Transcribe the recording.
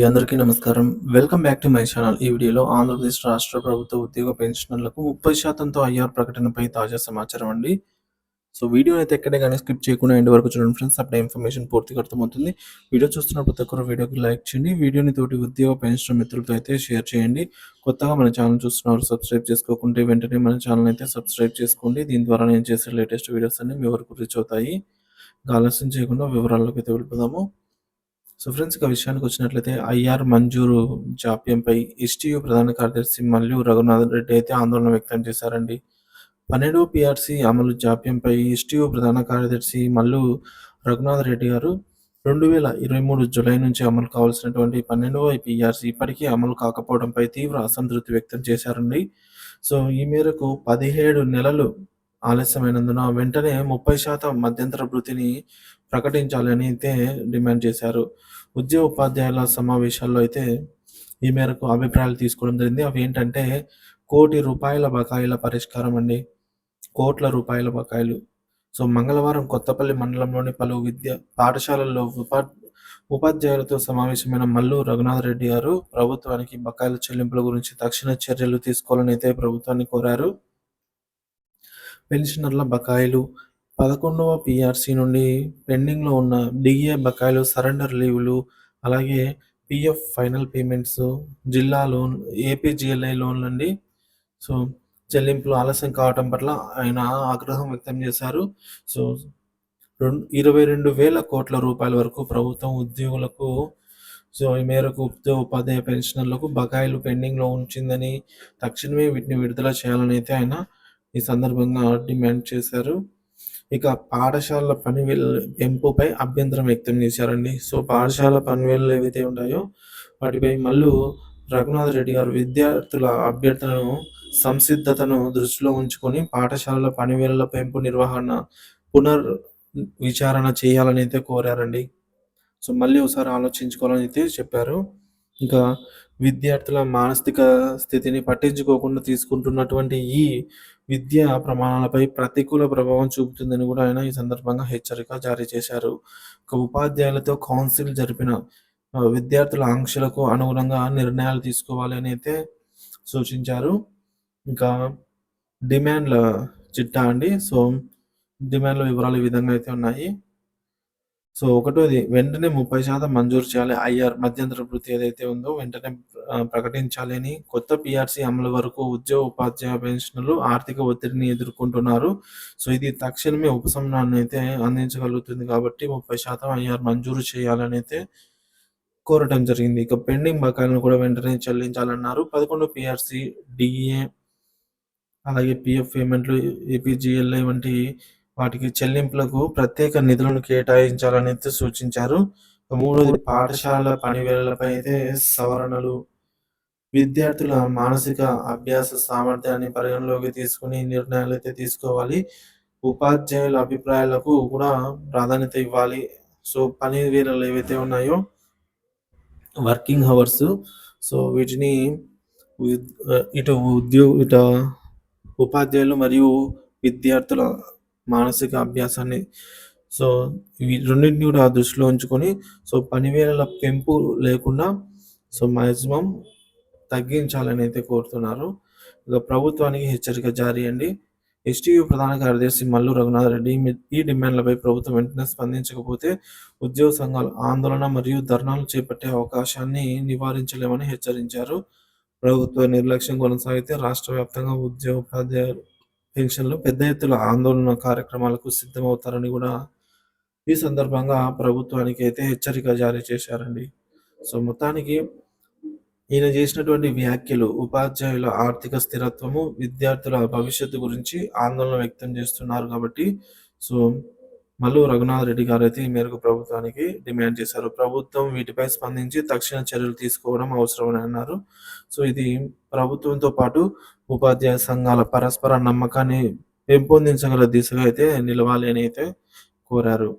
అందరికీ నమస్కారం. Welcome back to my channel. ఈ వీడియోలో ఆంధ్రప్రదేశ్ రాష్ట్ర ప్రభుత్వ ఉద్యోగ పెన్షనర్లకు 30%తో ఐఆర్ ప్రకటనపై తాజా సమాచారం అండి. సో వీడియోని అయితే ఎక్కడే గానీ స్కిప్ చేయకుండా ఎండ్ వరకు చూడండి ఫ్రెండ్స్. అప్పుడే ఇన్ఫర్మేషన్ పూర్తిగా అర్థమవుతుంది. వీడియో చూస్తున్న ప్రతి ఒక్కరు వీడియోకి లైక్ చేయండి. వీడియోని తోటి ఉద్యోగ పెన్షనర్ మిత్రులతో అయితే షేర్ చేయండి. కొత్తగా మన ఛానల్ చూస్తున్నవారు సబ్స్క్రైబ్ చేసుకోకుంటే వెంటనే మన ఛానల్ అయితే సబ్స్క్రైబ్ చేసుకోండి. దీని ద్వారా నేను చేసే లేటెస్ట్ వీడియోస్ అన్ని మీ వరకు రీచ్ అవుతాయి. ఇంకా ఆలస్యం చేయకుండా వివరాల్లోకి అయితే వెళ్ళిపోదాము. సో ఫ్రెండ్స్, ఇక విషయానికి వచ్చినట్లయితే ఐఆర్ మంజూరు జాప్యంపై ఎస్టీయూ ప్రధాన కార్యదర్శి మల్లు రఘునాథన్ రెడ్డి అయితే ఆందోళన వ్యక్తం చేశారండి. 12వ పీఆర్సీ అమలు జాప్యంపై ఎస్టీయూ ప్రధాన కార్యదర్శి మల్లు రఘునాథ్ రెడ్డి గారు 2023 జూలై నుంచి అమలు కావాల్సినటువంటి 12వ పీఆర్సీ ఇప్పటికీ అమలు కాకపోవడంపై తీవ్ర అసంతృప్తి వ్యక్తం చేశారండి. సో ఈ మేరకు 17 నెలలు ఆలస్యమైనందున వెంటనే 30% మధ్యంతర భృతిని ప్రకటించాలని అయితే డిమాండ్ చేశారు. ఉద్యోగ ఉపాధ్యాయుల సమావేశాల్లో అయితే ఈ మేరకు అభిప్రాయాలు తీసుకోవడం జరిగింది. అవి ఏంటంటే ₹1,00,00,000 బకాయిల పరిష్కారం అండి. కోట్ల రూపాయల బకాయిలు. సో మంగళవారం కొత్తపల్లి మండలంలోని పలు పాఠశాలల్లో ఉపాధ్యాయులతో సమావేశమైన మల్లు రఘునాథ్ రెడ్డి గారు ప్రభుత్వానికి బకాయిల చెల్లింపుల గురించి తక్షణ చర్యలు తీసుకోవాలని అయితే ప్రభుత్వాన్ని కోరారు. పెన్షనర్ల బకాయిలు 11వ పీఆర్సీ నుండి పెండింగ్‌లో ఉన్న డీఏ బకాయిలు, సరెండర్ లీవ్‌లు, అలాగే పీఎఫ్ ఫైనల్ పేమెంట్స్, జిల్లా లోన్, ఏపీజీఎల్ఐ లోన్‌లండి. సో చెల్లింపులు ఆలస్యం కావటం పట్ల ఆయన ఆగ్రహం వ్యక్తం చేశారు. సో 22,000 కోట్ల రూపాయల వరకు ప్రభుత్వం ఉద్యోగులకు ఈ మేరకు ఉపాధ్యాయ పెన్షనర్లకు బకాయిలు పెండింగ్‌లో ఉంచిందని, తక్షణమే వీటిని విడుదల చేయాలని అయితే ఆయన ఈ సందర్భంగా డిమాండ్ చేశారు. ఇక పాఠశాలల పనివేళ పెంపుపై అభ్యంతరం వ్యక్తం చేశారండి. సో పాఠశాల పనివేళలు ఏవైతే ఉంటాయో వాటిపై మల్లు రఘునాథ్ రెడ్డి గారు విద్యార్థుల అభ్యర్థనను సంసిద్ధతను దృష్టిలో ఉంచుకొని పాఠశాలల పనివేళల పెంపు నిర్వహణ విచారణ చేయాలని అయితే కోరారండి. సో మళ్ళీ ఒకసారి ఆలోచించుకోవాలని అయితే చెప్పారు. ఇంకా విద్యార్థుల మానసిక స్థితిని పట్టించుకోకుండా తీసుకుంటున్నటువంటి ఈ విద్యా ప్రమాణాలపై ప్రతికూల ప్రభావం చూపుతుందని కూడా ఆయన ఈ సందర్భంగా హెచ్చరిక జారీ చేశారు. ఒక ఉపాధ్యాయులతో కౌన్సిల్ జరిపిన విద్యార్థుల ఆంక్షలకు అనుగుణంగా నిర్ణయాలు తీసుకోవాలి అని అయితే సూచించారు. ఇంకా డిమాండ్ల చిట్టా అండి. సో డిమాండ్ల వివరాలు ఈ విధంగా అయితే ఉన్నాయి. సో ఒకటోది వెంటనే 30% మంజూరు చేయాలి. ఐఆర్ మధ్యంతర భృతి ఏదైతే ఉందో వెంటనే ప్రకటించాలి అని. కొత్త పీఆర్సీ అమలు వరకు ఉద్యోగ ఉపాధ్యాయ పెన్షనర్లు ఆర్థిక ఒత్తిడిని ఎదుర్కొంటున్నారు. సో ఇది తక్షణమే ఉపశమనాన్ని అయితే అందించగలుగుతుంది కాబట్టి 30% ఐఆర్ మంజూరు చేయాలని అయితే కోరటం జరిగింది. ఇక పెండింగ్ బకాయిలను కూడా వెంటనే చెల్లించాలన్నారు. 11 పీఆర్సీ, డీఏ, అలాగే పీఎఫ్ పేమెంట్లు, ఏపీజీఎల్ఐ వంటి వాటికి చెల్లింపులకు ప్రత్యేక నిధులను కేటాయించాలని అయితే సూచించారు. మూడోది పాఠశాలల పనివేళలపై అయితే సవరణలు, విద్యార్థుల మానసిక అభ్యాస సామర్థ్యాన్ని పరిగణలోకి తీసుకుని నిర్ణయాలు అయితే తీసుకోవాలి. ఉపాధ్యాయుల అభిప్రాయాలకు కూడా ప్రాధాన్యత ఇవ్వాలి. సో పని వేళలు ఏవైతే ఉన్నాయో వర్కింగ్ అవర్స్, సో వీటిని ఇటు ఉపాధ్యాయులు మరియు విద్యార్థుల మానసిక అభ్యాసాన్ని సో ఇవి రెండింటిని కూడా దృష్టిలో ఉంచుకొని సో పనివేళల పెంపు లేకుండా సో మ్యాక్సిమం తగ్గించాలని అయితే కోరుతున్నారు. ఇక ప్రభుత్వానికి హెచ్చరిక జారీ అండి. ఎస్టీయూ ప్రధాన కార్యదర్శి మల్లు రఘునాథ్ రెడ్డి ఈ డిమాండ్లపై ప్రభుత్వం వెంటనే స్పందించకపోతే ఉద్యోగ సంఘాలు ఆందోళన మరియు ధర్నాలు చేపట్టే అవకాశాన్ని నివారించలేమని హెచ్చరించారు. ప్రభుత్వ నిర్లక్ష్యం కొనసాగితే రాష్ట్ర వ్యాప్తంగా ఉద్యోగ ఉపాధ్యాయులు పెన్షన్లు పెద్ద ఎత్తున ఆందోళన కార్యక్రమాలకు సిద్ధమవుతారని కూడా ఈ సందర్భంగా ప్రభుత్వానికి అయితే హెచ్చరిక జారీ చేశారండి. సో మొత్తానికి ఈయన చేసినటువంటి వ్యాఖ్యలు ఉపాధ్యాయుల ఆర్థిక స్థిరత్వము, విద్యార్థుల భవిష్యత్తు గురించి ఆందోళన వ్యక్తం చేస్తున్నారు కాబట్టి సో మల్లు రఘునాథ్ రెడ్డి గారు అయితే ఈ మేరకు ప్రభుత్వానికి డిమాండ్ చేశారు. ప్రభుత్వం వీటిపై స్పందించి తక్షణ చర్యలు తీసుకోవడం అవసరమని అన్నారు. సో ఇది ప్రభుత్వంతో పాటు ఉపాధ్యాయ సంఘాల పరస్పర నమ్మకాన్ని పెంపొందించగల దిశగా అయితే నిలవాలి అని అయితే కోరారు.